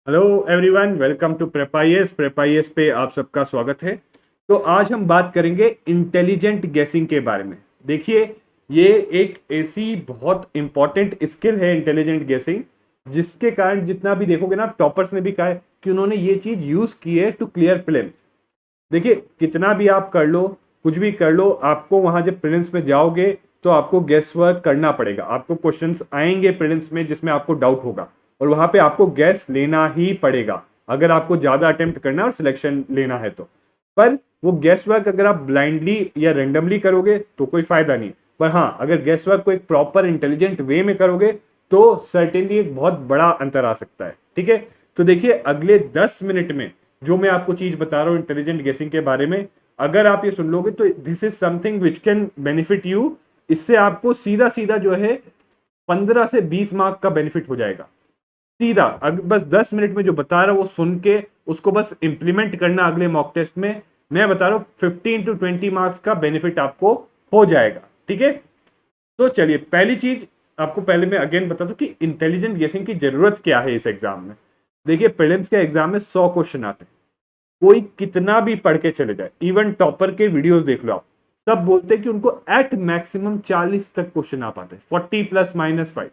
Hello everyone, welcome to PrepIAS. PrepIAS पे आप सबका स्वागत है। तो आज हम बात करेंगे इंटेलिजेंट गेसिंग के बारे में। देखिए, ये एक ऐसी बहुत इंपॉर्टेंट स्किल है इंटेलिजेंट गेसिंग, जिसके कारण जितना भी देखोगे ना, टॉपर्स ने भी कहा है कि उन्होंने ये चीज यूज की है टू क्लियर प्रीलिम्स। देखिए, कितना भी आप कर लो, कुछ भी कर लो, आपको वहां जब प्रीलिम्स में जाओगे तो आपको गेस वर्क करना पड़ेगा। आपको क्वेश्चंस आएंगे प्रीलिम्स में जिसमें आपको डाउट होगा, और वहां पे आपको गैस लेना ही पड़ेगा अगर आपको ज्यादा अटेम्प्ट करना है और सिलेक्शन लेना है तो। पर वो गैस वर्क अगर आप ब्लाइंडली या रेंडमली करोगे तो कोई फायदा नहीं। पर हाँ, अगर गैस वर्क को एक प्रॉपर इंटेलिजेंट वे में करोगे तो सर्टेनली एक बहुत बड़ा अंतर आ सकता है। ठीक है, तो देखिए, अगले 10 मिनट में जो मैं आपको चीज बता रहा हूं इंटेलिजेंट गेसिंग के बारे में, अगर आप ये सुन लोगे तो this is something which can benefit you. इससे आपको सीधा सीधा जो है 15 से 20 मार्क का बेनिफिट हो जाएगा सीधा। अगर बस 10 मिनट में जो बता रहा हूं वो सुन के उसको बस इंप्लीमेंट करना अगले मॉक टेस्ट में, मैं बता रहा हूं 15 to 20 मार्क्स का बेनिफिट आपको हो जाएगा। ठीक है, तो चलिए, पहली चीज आपको पहले मैं अगेन बता दूं कि इंटेलिजेंट गेसिंग की जरूरत क्या है इस एग्जाम में। देखिए, प्रीलिम्स के एग्जाम में 100 क्वेश्चन आते हैं। कोई कितना भी पढ़ के चले जाए, इवन टॉपर के वीडियोस देख लो आप, सब बोलते हैं कि उनको एट मैक्सिमम 40 तक क्वेश्चन आ पाते हैं, 40 प्लस माइनस 5।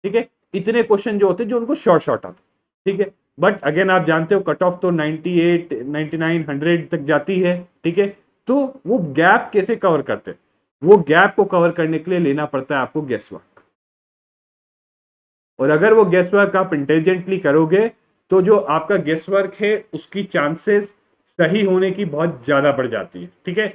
ठीक है, इतने क्वेश्चन जो होते हैं जो उनको शॉर्ट शॉर्ट आते। ठीक है, बट अगेन आप जानते हो कट ऑफ तो 98 99 100 तक जाती है। ठीक है, तो वो गैप कैसे कवर करते हैं? वो गैप को कवर करने के लिए लेना पड़ता है आपको गेस वर्क। और अगर वो गेस वर्क आप इंटेलिजेंटली करोगे तो जो आपका गेस वर्क है उसकी चांसेस सही होने की बहुत ज्यादा बढ़ जाती है। ठीक है,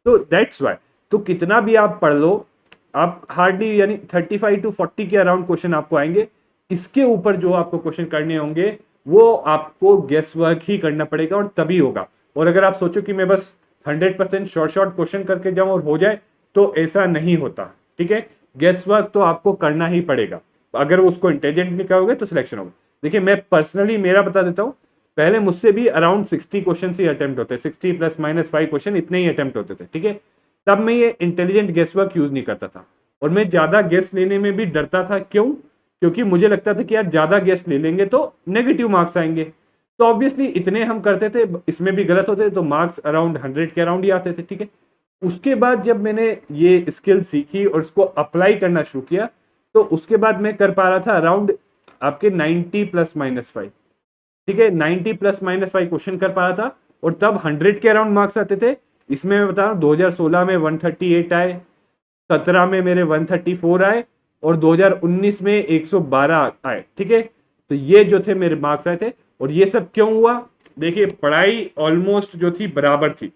तो दैट्स वाई, तो कितना भी आप पढ़ लो, आप हार्डली यानी 35 to 40 के अराउंड क्वेश्चन आपको आएंगे। इसके ऊपर जो आपको क्वेश्चन करने होंगे वो आपको गेस वर्क ही करना पड़ेगा और तभी होगा। और अगर आप सोचो कि मैं बस 100% शॉर्ट शॉर्ट क्वेश्चन करके जाऊं और हो जाए, तो ऐसा नहीं होता। ठीक है, गेस वर्क तो आपको करना ही पड़ेगा। अगर उसको इंटेलिजेंटली करोगे तो सिलेक्शन होगा। देखिए, मैं पर्सनली मेरा बता देता हूँ, पहले मुझसे भी अराउंड 60 क्वेश्चन ही अटेम्प्ट होते, 60 प्लस माइनस 5 क्वेश्चन इतने ही अटेम्प्ट होते थे। ठीक है, तब मैं ये इंटेलिजेंट गेस वर्क यूज नहीं करता था, और मैं ज्यादा गेस लेने में भी डरता था। क्यों? क्योंकि मुझे लगता था कि यार ज्यादा गेस ले लेंगे तो नेगेटिव मार्क्स आएंगे। तो ऑब्वियसली इतने हम करते थे, इसमें भी गलत होते तो मार्क्स अराउंड 100 के अराउंड ही आते थे। ठीक है, उसके बाद जब मैंने ये स्किल सीखी और उसको अप्लाई करना शुरू किया, तो उसके बाद मैं कर पा रहा था अराउंड आपके 90 प्लस माइनस 5। ठीक है, 90 प्लस माइनस 5 क्वेश्चन कर पा रहा था, और तब 100 के अराउंड मार्क्स आते थे। इसमें मैं बता रहा हूँ 2016 में 138 आए, 17 में मेरे 134 आए, और 2019 में 112 आए। ठीक है, तो ये जो थे मेरे मार्क्स आए थे। और ये सब क्यों हुआ? देखिए, पढ़ाई ऑलमोस्ट जो थी बराबर थी,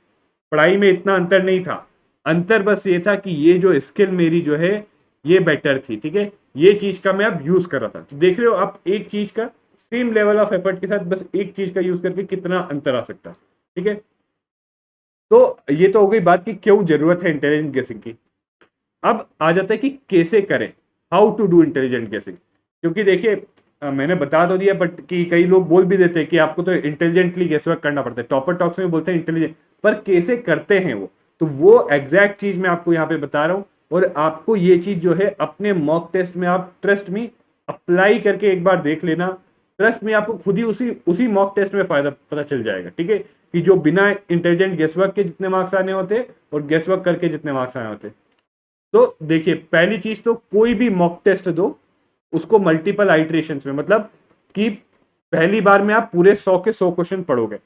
पढ़ाई में इतना अंतर नहीं था। अंतर बस ये था कि ये जो स्किल मेरी जो है ये बेटर थी। ठीक है, ये चीज का मैं अब यूज कर रहा था। तो देख रहे हो आप, एक चीज का सेम लेवल ऑफ एफर्ट के साथ बस एक चीज का यूज करके कितना अंतर आ सकता है। ठीक है, तो ये तो हो गई बात कि क्यों जरूरत है इंटेलिजेंट गेसिंग की। अब आ जाता है कि कैसे करें, हाउ टू डू इंटेलिजेंट गेसिंग। क्योंकि देखिए, मैंने बता तो दिया, बट कि कई लोग बोल भी देते हैं कि आपको तो इंटेलिजेंटली गेस वर्क करना पड़ता है, टॉपर टॉक्स में बोलते हैं इंटेलिजेंट, पर कैसे करते हैं वो, तो वो एग्जैक्ट चीज मैं आपको यहाँ पे बता रहा हूँ। और आपको ये चीज जो है अपने मॉक टेस्ट में आप ट्रस्ट में अप्लाई करके एक बार देख लेना। ट्रस्ट में आपको खुद ही उसी उसी मॉक टेस्ट में फायदा पता चल जाएगा। ठीक है, कि जो बिना इंटेलिजेंट गेस वर्क के जितने मार्क्स आने होते और गेस वर्क करके जितने मार्क्स आने होते। तो देखिए, पहली चीज तो कोई भी मॉक टेस्ट दो उसको मल्टीपल आइट्रेशंस में, मतलब कि पहली बार में आप पूरे 100 के 100 क्वेश्चन पढ़ोगे,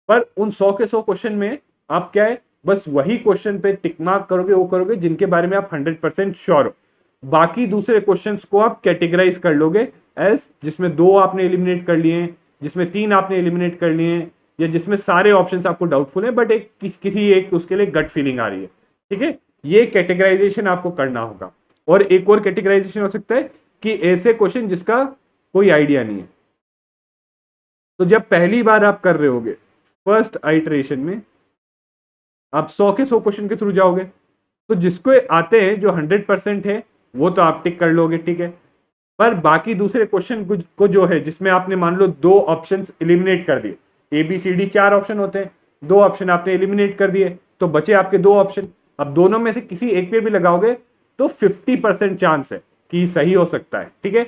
पर उन 100 के 100 क्वेश्चन में आप क्या है, बस वही क्वेश्चन पे टिक मार्क करोगे, वो करोगे जिनके बारे में आप 100% श्योर हो। बाकी दूसरे क्वेश्चंस को आप कैटेगराइज कर लोगे एज, जिसमें 2 आपने एलिमिनेट कर लिए हैं, जिसमें 3 आपने एलिमिनेट कर लिए हैं, या जिसमें सारे ऑप्शंस आपको डाउटफुल है बट एक किसी एक उसके लिए गट फीलिंग आ रही है। ठीक है, ये कैटेगराइजेशन आपको करना होगा। और एक और कैटेगराइजेशन हो सकता है कि ऐसे क्वेश्चन जिसका कोई आइडिया नहीं है। तो जब पहली बार आप कर रहे होगे फर्स्ट आइटरेशन में, आप 100 के 100 क्वेश्चन के थ्रू जाओगे, तो जिसको आते हैं जो 100% है वो तो आप टिक कर लोगे। ठीक है, पर बाकी दूसरे क्वेश्चन को जो है जिसमें आपने मान लो 2 ऑप्शंस एलिमिनेट कर दिए, ABCD 4 ऑप्शन होते हैं, 2 ऑप्शन आपने एलिमिनेट कर दिए, तो बचे आपके 2 ऑप्शन। अब दोनों में से किसी एक पे भी लगाओगे तो 50% चांस है कि सही हो सकता है। ठीक है,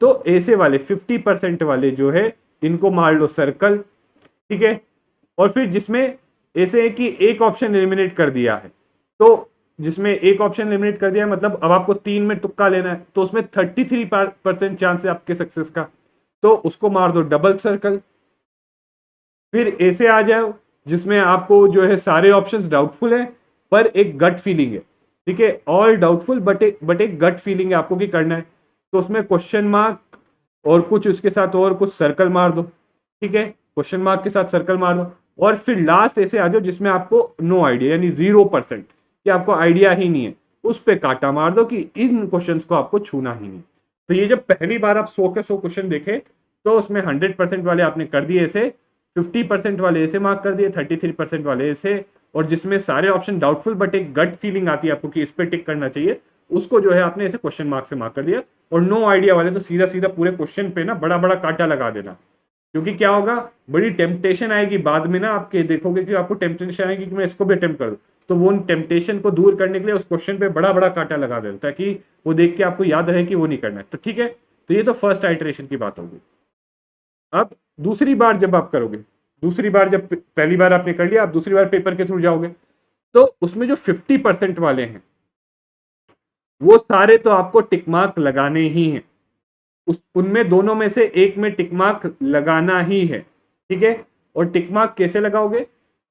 तो ऐसे वाले 50% वाले जो है इनको मार लो सर्कल, ठीक है। और फिर जिसमें ऐसे है कि एक ऑप्शन एलिमिनेट कर दिया है, तो जिसमें एक ऑप्शन एलिमिनेट कर दिया है मतलब अब आपको 3 में तुक्का लेना है, तो उसमें 33% चांस है आपके सक्सेस का, तो उसको मार दो डबल सर्कल। फिर ऐसे आ जाओ जिसमें आपको जो है सारे ऑप्शंस डाउटफुल है पर एक गट फीलिंग है, ठीक है, ऑल डाउटफुल बट एक गट फीलिंग है आपको कि करना है, तो उसमें क्वेश्चन मार्क और कुछ उसके साथ और कुछ सर्कल मार दो, ठीक है, क्वेश्चन मार्क के साथ सर्कल मार दो। और फिर लास्ट ऐसे आ जाओ जिसमें आपको नो आइडिया यानी 0% कि आपको आइडिया ही नहीं है, उस पे काटा मार दो कि इन क्वेश्चंस को आपको छूना ही नहीं। तो ये जब पहली बार आप 100 के 100 क्वेश्चन देखे तो उसमें 100% वाले आपने कर दिए ऐसे, 50% वाले ऐसे मार्क कर दिए, 33% वाले ऐसे, और जिसमें सारे ऑप्शन डाउटफुल बट एक गट फीलिंग आती है आपको कि इस पे टिक करना चाहिए, उसको जो है आपने ऐसे क्वेश्चन मार्क से मार्क कर दिया। और नो आइडिया वाले तो सीधा सीधा पूरे क्वेश्चन पे ना बड़ा बड़ा कांटा लगा देना, क्योंकि क्या होगा बड़ी टेम्पटेशन आएगी बाद में ना, आपके देखोगे कि आपको टेम्पटेशन आएगी कि मैं इसको भी अटेम्प्ट करूं, तो वो टेम्पटेशन को दूर करने के लिए उस क्वेश्चन पे बड़ा बड़ा कांटा लगा देना ताकि वो देख के आपको याद रहे कि वो नहीं करना है। तो ठीक है, तो ये तो फर्स्ट आइटरेशन की बात होगी। अब दूसरी बार जब आप करोगे, दूसरी बार जब पहली बार आपने कर लिया, आप दूसरी बार पेपर के थ्रू जाओगे, तो उसमें जो 50% वाले हैं वो सारे तो आपको टिक मार्क लगाने ही हैं, उनमें दोनों में से एक में टिक मार्क लगाना ही है, ठीक है। और टिक मार्क कैसे लगाओगे,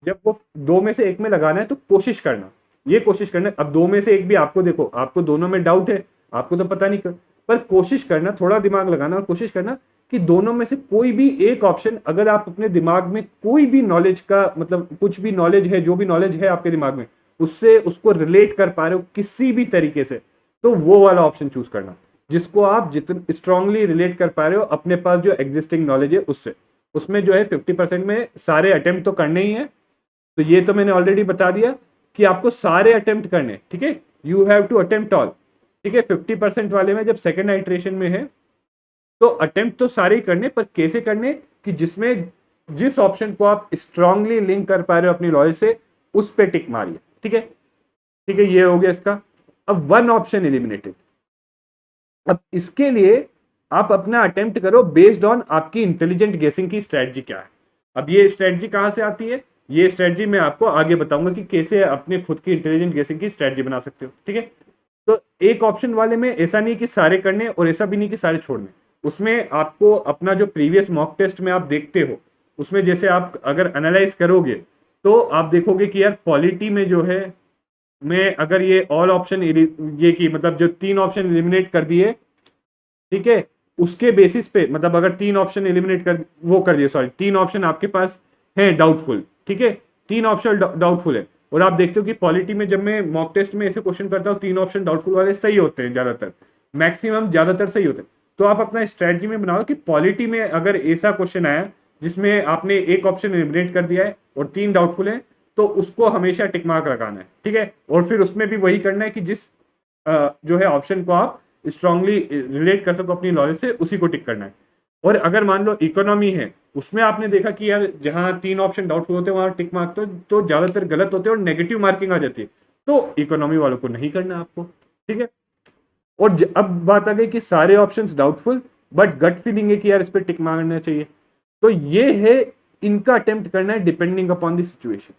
जब वो दो में से एक में लगाना है तो कोशिश करना, ये कोशिश करना, अब दो में से एक भी आपको देखो आपको दोनों में डाउट है, आपको तो पता नहीं पर कोशिश करना, थोड़ा दिमाग लगाना और कोशिश करना कि दोनों में से कोई भी एक ऑप्शन, अगर आप अपने दिमाग में कोई भी नॉलेज का मतलब कुछ भी नॉलेज है, जो भी नॉलेज है आपके दिमाग में, उससे उसको रिलेट कर पा रहे हो किसी भी तरीके से, तो वो वाला ऑप्शन चूज करना जिसको आप जितने स्ट्रांगली रिलेट कर पा रहे हो अपने पास जो एग्जिस्टिंग नॉलेज है उससे। उसमें जो है 50% में सारे अटेम्प्ट तो करने ही है, तो ये तो मैंने ऑलरेडी बता दिया कि आपको सारे अटेम्प्ट करने, ठीक है, you have to attempt all, ठीक है। 50% वाले में जब सेकेंड आइट्रेशन में है तो अटेम्प्ट तो सारे ही करने, पर कैसे करने कि जिसमें जिस ऑप्शन को आप स्ट्रांगली लिंक कर पा रहे हो अपनी नॉलेज से उस पे टिक मारिए, ठीक है, ठीक है, ये हो गया इसका। अब वन ऑप्शन एलिमिनेटेड, अब इसके लिए आप अपना अटेम्प्ट करो बेस्ड ऑन आपकी इंटेलिजेंट गेसिंग की स्ट्रेटजी क्या है। अब ये स्ट्रेटजी कहां से आती है, ये स्ट्रेटजी मैं आपको आगे बताऊंगा कि कैसे अपने खुद की इंटेलिजेंट गेसिंग की स्ट्रेटजी बना सकते हो, ठीक है। तो एक ऑप्शन वाले में ऐसा नहीं कि सारे करने और ऐसा भी नहीं कि सारे छोड़ने, उसमें आपको अपना जो प्रीवियस मॉक टेस्ट में आप देखते हो उसमें जैसे आप अगर एनालाइज करोगे तो आप देखोगे कि यार पॉलिटी में जो है मैं अगर ये ऑल ऑप्शन ये की मतलब जो 3 ऑप्शन एलिमिनेट कर दिए, ठीक है, उसके बेसिस पे मतलब अगर 3 ऑप्शन एलिमिनेट कर वो कर दिए, सॉरी 3 ऑप्शन आपके पास है डाउटफुल, ठीक है, 3 ऑप्शन डाउटफुल है, और आप देखते हो कि पॉलिटी में जब मैं मॉक टेस्ट में ऐसे क्वेश्चन करता हूँ 3 ऑप्शन डाउटफुल वाले सही होते हैं, ज्यादातर मैक्सिमम ज्यादातर सही होते हैं। तो आप अपना स्ट्रेटजी में बनाओ कि पॉलिटी में अगर ऐसा क्वेश्चन आया जिसमें आपने एक ऑप्शन एलिमिनेट कर दिया है और 3 डाउटफुल है, तो उसको हमेशा टिक मार्क लगाना है, ठीक है। और फिर उसमें भी वही करना है कि जिस जो है ऑप्शन को आप स्ट्रांगली रिलेट कर सको अपनी नॉलेज से उसी को टिक करना है। और अगर मान लो इकोनॉमी है, उसमें आपने देखा कि यार जहां 3 ऑप्शन डाउटफुल होते हैं वहां टिक मार्क तो ज्यादातर गलत होते हैं और नेगेटिव मार्किंग आ जाती है, तो इकोनॉमी वालों को नहीं करना आपको, ठीक है। और अब बात आ गई कि सारे options doubtful but gut feeling है कि यार इस पर टिक मारना चाहिए, तो ये है इनका अटेम्प्ट करना है डिपेंडिंग अपॉन द सिचुएशन।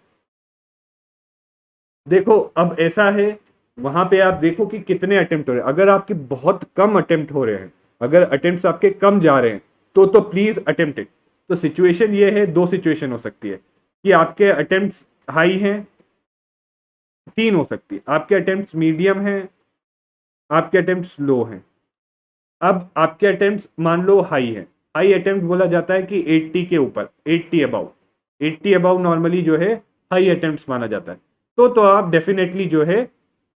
देखो अब ऐसा है वहां पे आप देखो कि कितने अटेम्प्ट हो रहे हैं, अगर आपके बहुत कम अटेम्प्ट हो रहे हैं, अगर अटेम्प्ट्स आपके कम जा रहे हैं तो प्लीज अटेम्प्ट इट। तो सिचुएशन ये है, दो सिचुएशन हो सकती है कि आपके अटेम्प्ट्स हाई हैं, 3 हो सकती है, आपके अटेम्प्ट्स मीडियम हैं, आपके अटेम्प्ट्स लो हैं। अब आपके अटेम्प्ट्स मान लो हाई है, हाई अटेम्प्ट बोला जाता है कि 80 के ऊपर, 80 अबाउ, 80 अबाउ नॉर्मली जो है हाई अटेम्प्ट्स माना जाता है, तो आप डेफिनेटली जो है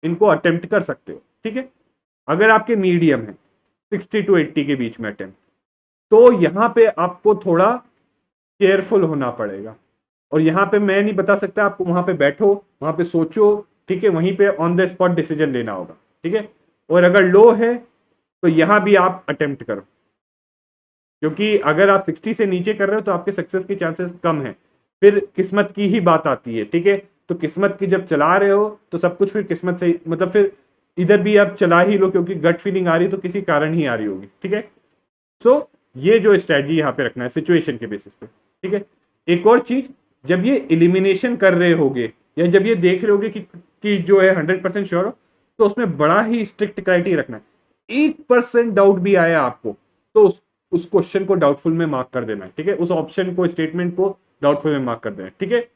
इनको अटेम्प्ट कर सकते हो, ठीक है। अगर आपके मीडियम है 60 to 80 के बीच में अटेम्प्ट, तो यहाँ पे आपको थोड़ा केयरफुल होना पड़ेगा, और यहाँ पे मैं नहीं बता सकता, आपको वहां पे बैठो, वहां पे सोचो, ठीक है, वहीं पे ऑन द स्पॉट डिसीजन लेना होगा, ठीक है। और अगर लो है तो यहाँ भी आप अटेम्प्ट करो, क्योंकि अगर आप 60 से नीचे कर रहे हो तो आपके सक्सेस के चांसेस कम है, फिर किस्मत की ही बात आती है, ठीक है। तो किस्मत की जब चला रहे हो तो सब कुछ फिर किस्मत से मतलब फिर इधर भी आप चला ही लो, क्योंकि गट फीलिंग आ रही है तो किसी कारण ही आ रही होगी, ठीक है। सो ये जो स्ट्रेटजी यहाँ पे रखना है सिचुएशन के बेसिस पे, ठीक है। एक और चीज, जब ये एलिमिनेशन कर रहे होगे या जब ये देख रहे होगे कि जो है 100% श्योर हो, तो उसमें बड़ा ही स्ट्रिक्ट क्राइटेरिया रखना है। 1% डाउट भी आया आपको तो उस क्वेश्चन को डाउटफुल में मार्क कर देना है, ठीक है। उस ऑप्शन को, स्टेटमेंट को डाउटफुल में मार्क कर देना है, ठीक है।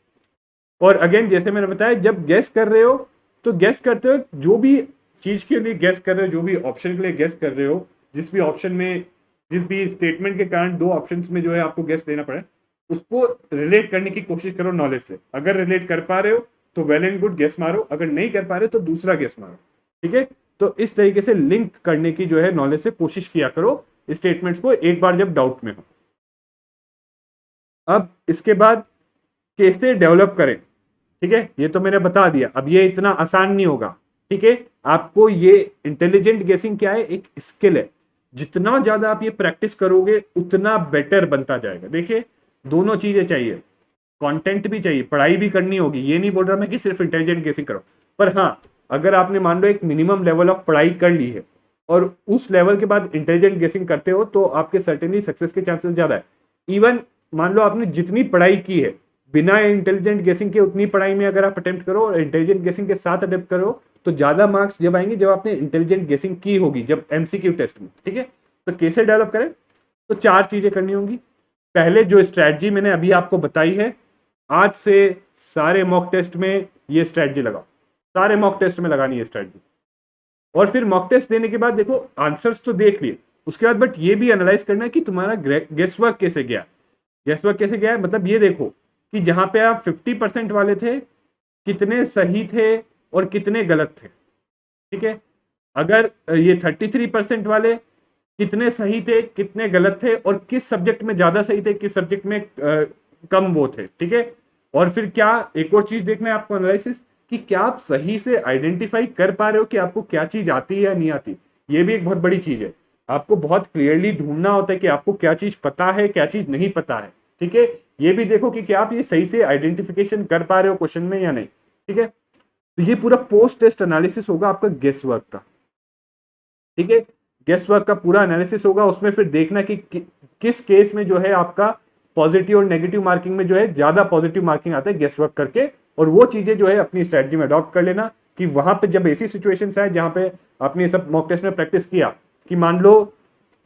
और अगेन जैसे मैंने बताया, जब गेस कर रहे हो तो गेस करते हो जो भी चीज के लिए गेस कर रहे हो, जो भी ऑप्शन के लिए गेस कर रहे हो, जिस भी ऑप्शन में, जिस भी स्टेटमेंट के कारण दो ऑप्शंस में जो है आपको गेस देना पड़े, उसको रिलेट करने की कोशिश करो नॉलेज से। अगर रिलेट कर पा रहे हो तो वेल एंड गुड, गेस मारो। अगर नहीं कर पा रहे तो दूसरा गेस मारो, ठीक है। तो इस तरीके से लिंक करने की जो है नॉलेज से कोशिश किया करो स्टेटमेंट्स को, एक बार जब डाउट में हो। अब इसके बाद कैसे डेवलप करें, ठीक है, ये तो मैंने बता दिया। अब ये इतना आसान नहीं होगा, ठीक है। आपको ये इंटेलिजेंट गेसिंग क्या है, एक स्किल है। जितना ज्यादा आप ये प्रैक्टिस करोगे उतना बेटर बनता जाएगा। देखिए, दोनों चीजें चाहिए, कंटेंट भी चाहिए, पढ़ाई भी करनी होगी। ये नहीं बोल रहा मैं कि सिर्फ इंटेलिजेंट गेसिंग करो, पर हाँ, अगर आपने मान लो एक मिनिमम लेवल ऑफ पढ़ाई कर ली है और उस लेवल के बाद इंटेलिजेंट गेसिंग करते हो तो आपके सर्टेनली सक्सेस के चांसेस ज्यादा है। इवन मान लो आपने जितनी पढ़ाई की है बिना इंटेलिजेंट गेसिंग के, उतनी पढ़ाई में अगर आप अटेम्प्ट करो और इंटेलिजेंट गेसिंग के साथ अटेम्प्ट करो तो ज्यादा मार्क्स जब आएंगे जब आपने इंटेलिजेंट गेसिंग की होगी, जब एमसीक्यू टेस्ट में, ठीक है। तो कैसे डेवलप करें, तो 4 चीजें करनी होंगी। पहले जो स्ट्रैटेजी मैंने अभी आपको बताई है, आज से सारे मॉक टेस्ट में ये स्ट्रैटेजी लगाओ, सारे मॉक टेस्ट में लगानी है स्ट्रैटेजी। और फिर मॉक टेस्ट देने के बाद देखो, आंसर्स तो देख लिए, उसके बाद बट ये भी एनालाइज करना है कि तुम्हारा गेस वर्क कैसे गया। गेस वर्क कैसे गया है, मतलब ये देखो कि जहां पे आप 50% वाले थे कितने सही थे और कितने गलत थे, ठीक है। अगर ये 33% वाले कितने सही थे, कितने गलत थे, और किस सब्जेक्ट में ज्यादा सही थे, किस सब्जेक्ट में कम वो थे, ठीक है। और फिर क्या, एक और चीज देखना है आपको, एनालिसिस, कि क्या आप सही से आइडेंटिफाई कर पा रहे हो कि आपको क्या चीज आती है या नहीं आती। ये भी एक बहुत बड़ी चीज है। आपको बहुत क्लियरली ढूंढना होता है कि आपको क्या चीज पता है, क्या चीज नहीं पता है, ठीक है। ये भी देखो कि क्या आप ये सही से आइडेंटिफिकेशन कर पा रहे हो क्वेश्चन में या नहीं, ठीक है। तो ये पूरा पोस्ट टेस्ट एनालिसिस होगा आपका गेस वर्क का, ठीक है। गेस वर्क का पूरा एनालिसिस होगा, उसमें फिर देखना कि किस केस में जो है आपका पॉजिटिव और नेगेटिव मार्किंग में जो है ज्यादा पॉजिटिव मार्किंग आता है गेस वर्क करके, और वो चीजें जो है अपनी स्ट्रेटजी में अडॉप्ट कर लेना। कि वहां पे जब ऐसी सिचुएशंस आए जहां पे आपने सब मॉक टेस्ट में प्रैक्टिस किया, कि मान लो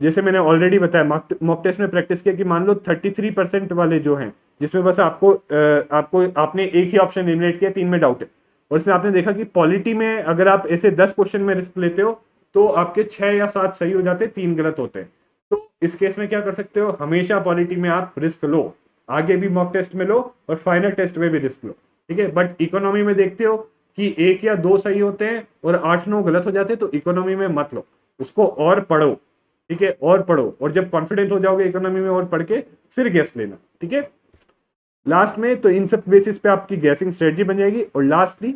जैसे मैंने ऑलरेडी बताया, मॉक टेस्ट में प्रैक्टिस किया कि मान लो 33% वाले जो हैं, जिसमें बस आपने एक ही ऑप्शन एलिमिनेट किया, 3 में डाउट है, और इसमें आपने देखा कि पॉलिटी में अगर आप ऐसे 10 क्वेश्चन में रिस्क लेते हो तो आपके 6 या 7 सही हो जाते, 3 गलत होते हैं। तो इस केस में क्या कर सकते हो, हमेशा पॉलिटी में आप रिस्क लो, आगे भी मॉक टेस्ट में लो और फाइनल टेस्ट में भी रिस्क लो, ठीक है। बट इकोनॉमी में देखते हो कि 1 या 2 सही होते हैं और 8-9 गलत हो जाते हैं, तो इकोनॉमी में मत लो, उसको और पढ़ो, ठीक है, और पढ़ो, और जब कॉन्फिडेंट हो जाओगे इकोनॉमी में और पढ़ के फिर गेस लेना, ठीक है। लास्ट में तो इन सब बेसिस पे आपकी गैसिंग स्ट्रेटजी बन जाएगी। और लास्टली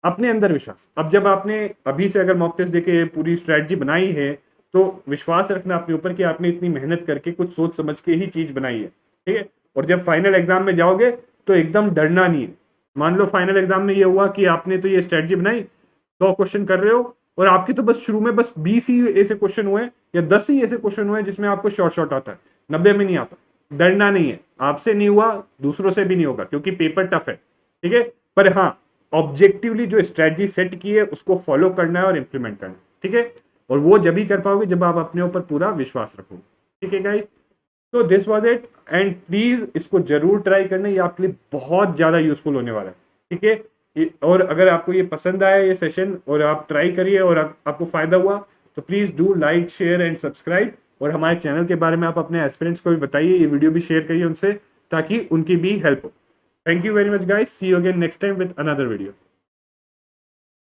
अपने अंदर विश्वास। अब जब आपने अभी से अगर मॉक टेस्ट देके पूरी स्ट्रेटजी बनाई है तो विश्वास रखना अपने ऊपर कि आपने इतनी मेहनत करके कुछ सोच समझ के ही चीज बनाई है, ठीक है। और जब फाइनल एग्जाम में जाओगे तो एकदम डरना नहीं है। मान लो फाइनल एग्जाम में ये हुआ कि आपने तो ये स्ट्रेटजी बनाई, 100 क्वेश्चन कर रहे हो और आपके तो बस शुरू में बस 20 ही ऐसे क्वेश्चन हुए या 10 ही ऐसे क्वेश्चन हुए जिसमें आपको शॉर्ट आता है, 90 में नहीं आता। डरना नहीं है, आपसे नहीं हुआ दूसरों से भी नहीं होगा, क्योंकि पेपर टफ है, ठीक है। पर हाँ, ऑब्जेक्टिवली जो स्ट्रेटजी सेट की है उसको फॉलो करना है और इंप्लीमेंट करना है, ठीक है। और वो जब ही कर पाओगे जब आप अपने ऊपर पूरा विश्वास रखोगे, ठीक है गाइस। तो this was it, and please इसको जरूर ट्राई करना, ये आपके लिए बहुत ज्यादा यूजफुल होने वाला है, ठीक है। और अगर आपको ये पसंद आया ये सेशन और आप ट्राई करिए और आपको फायदा हुआ तो please do like, share and subscribe. और हमारे चैनल के बारे में आप अपने एस्पिरेंट्स को भी बताइए, ये वीडियो भी शेयर करिए उनसे ताकि उनकी भी हेल्प हो। Thank you very much guys, see you again next time with another video.